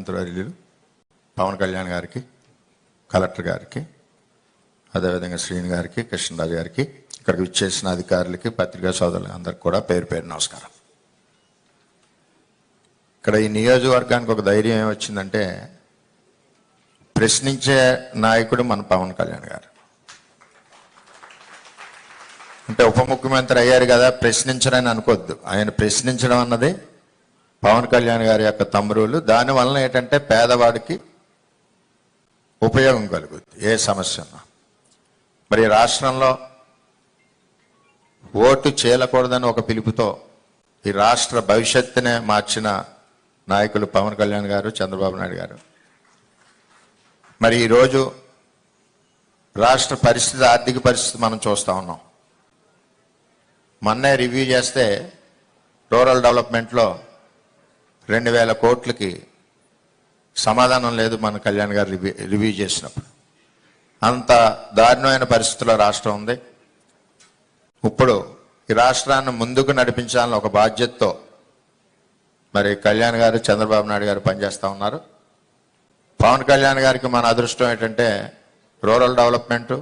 మంత్రివర్యులు పవన్ కళ్యాణ్ గారికి, కలెక్టర్ గారికి, అదేవిధంగా శ్రీని గారికి, కృష్ణరాజు గారికి, ఇక్కడికి విచ్చేసిన అధికారులకి, పత్రికా సోదరులు అందరికి కూడా పేరు పేరు నమస్కారం. ఇక్కడ ఈ నియోజకవర్గానికి ఒక ధైర్యం ఏమొచ్చిందంటే, ప్రశ్నించే నాయకుడు మన పవన్ కళ్యాణ్ గారు. అంటే ఉప ముఖ్యమంత్రి అయ్యారు కదా, ప్రశ్నించరని అనుకోవద్దు. ఆయన ప్రశ్నించడం అన్నది పవన్ కళ్యాణ్ గారి యొక్క తమ్మురులు. దానివల్ల ఏంటంటే పేదవాడికి ఉపయోగం కలుగుద్ది ఏ సమస్య ఉన్నా. మరి రాష్ట్రంలో ఓటు చేయకూడదని ఒక పిలుపుతో ఈ రాష్ట్ర భవిష్యత్తునే మార్చిన నాయకులు పవన్ కళ్యాణ్ గారు, చంద్రబాబు నాయుడు గారు. మరి ఈరోజు రాష్ట్ర పరిస్థితి, ఆర్థిక పరిస్థితి మనం చూస్తూ ఉన్నాం. మొన్నే రివ్యూ చేస్తే రూరల్ డెవలప్మెంట్లో 2000 కోట్లకి సమాధానం లేదు మన కళ్యాణ్ గారు రివ్యూ చేసినప్పుడు. అంత దారుణమైన పరిస్థితిలో రాష్ట్రం ఉంది. ఇప్పుడు ఈ రాష్ట్రాన్ని ముందుకు నడిపించాలని ఒక బాధ్యతతో మరి కళ్యాణ్ గారు, చంద్రబాబు నాయుడు గారు పనిచేస్తూ ఉన్నారు. పవన్ కళ్యాణ్ గారికి మన అదృష్టం ఏంటంటే రూరల్ డెవలప్మెంటు,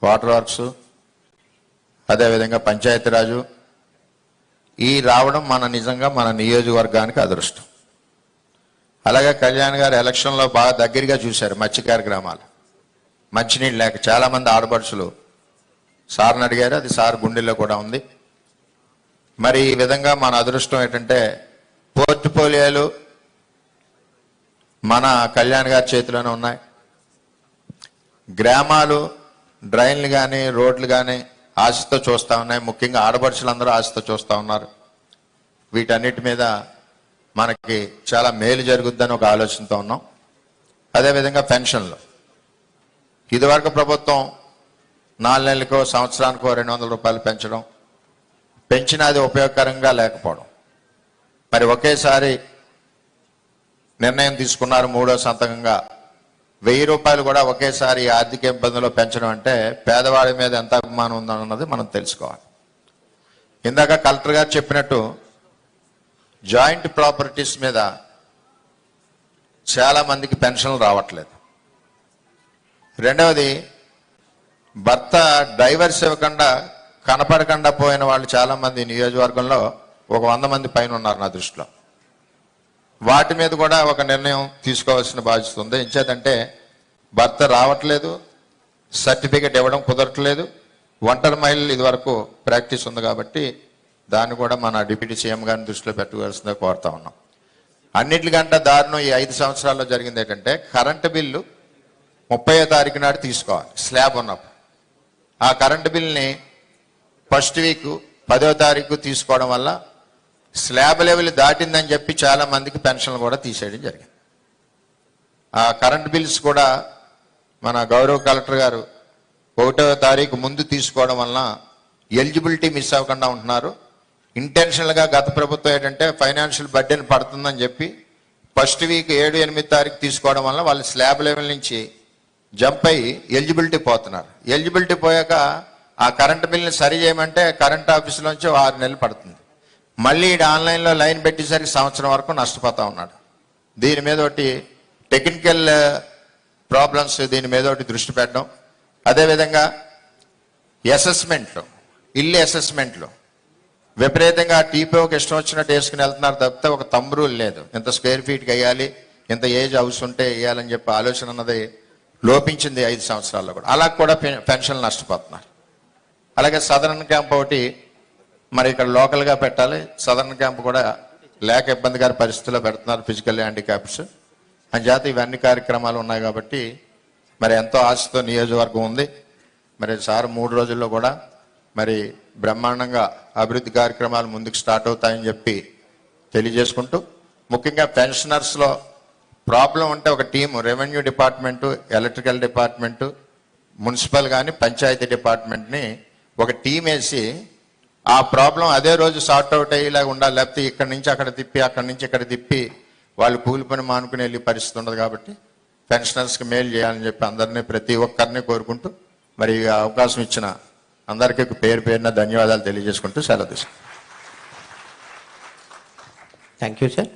వాటర్ వర్క్స్, అదేవిధంగా పంచాయతీరాజు ఈ రావడం నిజంగా మన నియోజకవర్గానికి అదృష్టం. అలాగే కళ్యాణ్ గారు ఎలక్షన్లో బాగా దగ్గరగా చూశారు మత్స్యకార గ్రామాలు. మంచినీళ్ళు లేక చాలామంది ఆడపడుచులు సార్ని అడిగారు, అది సార్ గుండెల్లో కూడా ఉంది. మరి ఈ విధంగా మన అదృష్టం ఏంటంటే పోర్ట్ఫోలియోలు మన కళ్యాణ్ గారి చేతిలోనే ఉన్నాయి. గ్రామాలు డ్రైన్లు కానీ, రోడ్లు కానీ ఆశతో చూస్తూ ఉన్నాయి. ముఖ్యంగా ఆడపడుచులందరూ ఆశతో చూస్తూ ఉన్నారు. వీటన్నిటి మీద మనకి చాలా మేలు జరుగుద్దని ఒక ఆలోచనతో ఉన్నాం. అదేవిధంగా పెన్షన్లు, ఇదివరకు ప్రభుత్వం 4 నెలలకో సంవత్సరానికో 200 రూపాయలు పెంచినా అది ఉపయోగకరంగా లేకపోవడం. మరి ఒకేసారి నిర్ణయం తీసుకున్నారు, 3వ సంతకంగా 1000 రూపాయలు కూడా ఒకేసారి ఆర్థిక ఇబ్బందుల్లో పెంచడం అంటే పేదవాడి మీద ఎంత అభిమానం ఉందన్నది మనం తెలుసుకోవాలి. ఇందాక కలెక్టర్ గారు చెప్పినట్టు జాయింట్ ప్రాపర్టీస్ మీద చాలా మందికి పెన్షన్లు రావట్లేదు. రెండవది, భర్త డైవర్స్ ఇవ్వకుండా కనపడకుండా పోయిన వాళ్ళు చాలామంది నియోజకవర్గంలో ఒక 100 మంది పైన ఉన్నారు నా దృష్టిలో. వాటి మీద కూడా ఒక నిర్ణయం తీసుకోవాల్సిన బాధ్యత ఉంది. ఎంచేతంటే భర్త రావట్లేదు, సర్టిఫికెట్ ఇవ్వడం కుదరట్లేదు, ఒంటరి మహిళలు ఇదివరకు ప్రాక్టీస్ ఉంది కాబట్టి దాన్ని కూడా మన డిప్యూటీ సీఎం గారిని దృష్టిలో పెట్టుకోవాల్సిందే కోరుతా ఉన్నాం. అన్నిటికంటే దారుణం ఈ 5 సంవత్సరాల్లో జరిగింది ఏంటంటే కరెంటు బిల్లు 30వ తారీఖు నాడు తీసుకోవాలి స్లాబ్ ఉన్నప్పుడు. ఆ కరెంటు బిల్ని ఫస్ట్ వీక్ 10వ తారీఖు తీసుకోవడం వల్ల స్లాబ్ లెవెల్ దాటిందని చెప్పి చాలా మందికి పెన్షన్లు కూడా తీసేయడం జరిగింది. ఆ కరెంట్ బిల్స్ కూడా మన గౌరవ కలెక్టర్ గారు 1వ తారీఖు ముందు తీసుకోవడం వలన ఎలిజిబిలిటీ మిస్ అవ్వకుండా ఉంటున్నారు. ఇంటెన్షనల్గా గత ప్రభుత్వం ఏంటంటే ఫైనాన్షియల్ బర్డెన్ పడుతుందని చెప్పి ఫస్ట్ వీక్ 7, 8 తారీఖు తీసుకోవడం వల్ల వాళ్ళు స్లాబ్ లెవెల్ నుంచి జంప్ అయ్యి ఎలిజిబిలిటీ పోతున్నారు. ఎలిజిబిలిటీ పోయాక ఆ కరెంట్ బిల్ని సరి చేయమంటే కరెంట్ ఆఫీసులోంచి 6 నెలలు పడుతుంది. మళ్ళీ ఆన్లైన్లో లైన్ పెట్టేసరికి సంవత్సరం వరకు నష్టపోతూ ఉన్నాడు. దీని మీద ఒకటి టెక్నికల్ ప్రాబ్లమ్స్, దీని మీద ఒకటి దృష్టి పెట్టడం. అదేవిధంగా అసెస్మెంట్లు, ఇల్లు అసెస్మెంట్లు విపరీతంగా టీపీఓకి ఇష్టం వచ్చినట్టు వేసుకుని వెళ్తున్నారు తప్పితే ఒక రూల్ లేదు. ఇంత స్క్వేర్ ఫీట్కి వేయాలి, ఇంత ఏజ్ హౌస్ ఉంటే వేయాలని చెప్పి ఆలోచన అన్నది లోపించింది 5 సంవత్సరాల్లో కూడా. అలా కూడా పెన్షన్లు నష్టపోతున్నారు. అలాగే సదరన్ క్యాంప్ ఒకటి మరి ఇక్కడ లోకల్గా పెట్టాలి, సదరన్ క్యాంప్ కూడా లేక ఇబ్బందికర పరిస్థితుల్లో పెడుతున్నారు ఫిజికల్ హ్యాండిక్యాప్స్ అని చేత ఇవన్నీ కార్యక్రమాలు ఉన్నాయి కాబట్టి మరి ఎంతో ఆశతో నియోజకవర్గం ఉంది. మరి సార్ 3 రోజుల్లో కూడా మరి బ్రహ్మాండంగా అభివృద్ధి కార్యక్రమాలు ముందుకు స్టార్ట్ అవుతాయని చెప్పి తెలియజేసుకుంటూ, ముఖ్యంగా పెన్షనర్స్లో ప్రాబ్లం ఉంటే ఒక team, revenue department, electrical department, municipal కానీ పంచాయతీ డిపార్ట్మెంట్ని ఒక టీం వేసి ఆ ప్రాబ్లం అదే రోజు సార్ట్ అవుట్ అయ్యేలాగా ఉండాలి. లేకపోతే ఇక్కడి నుంచి అక్కడ తిప్పి, అక్కడి నుంచి ఇక్కడ తిప్పి వాళ్ళు కూలి పని మానుకుని వెళ్ళే పరిస్థితి ఉండదు. కాబట్టి పెన్షనర్స్కి మేలు చేయాలని చెప్పి అందరినీ, ప్రతి ఒక్కరిని కోరుకుంటూ మరి అవకాశం ఇచ్చిన అందరికీ పేరు పేరున ధన్యవాదాలు తెలియజేసుకుంటూ సెలవు తీసుకుంటాం. Thank you sir.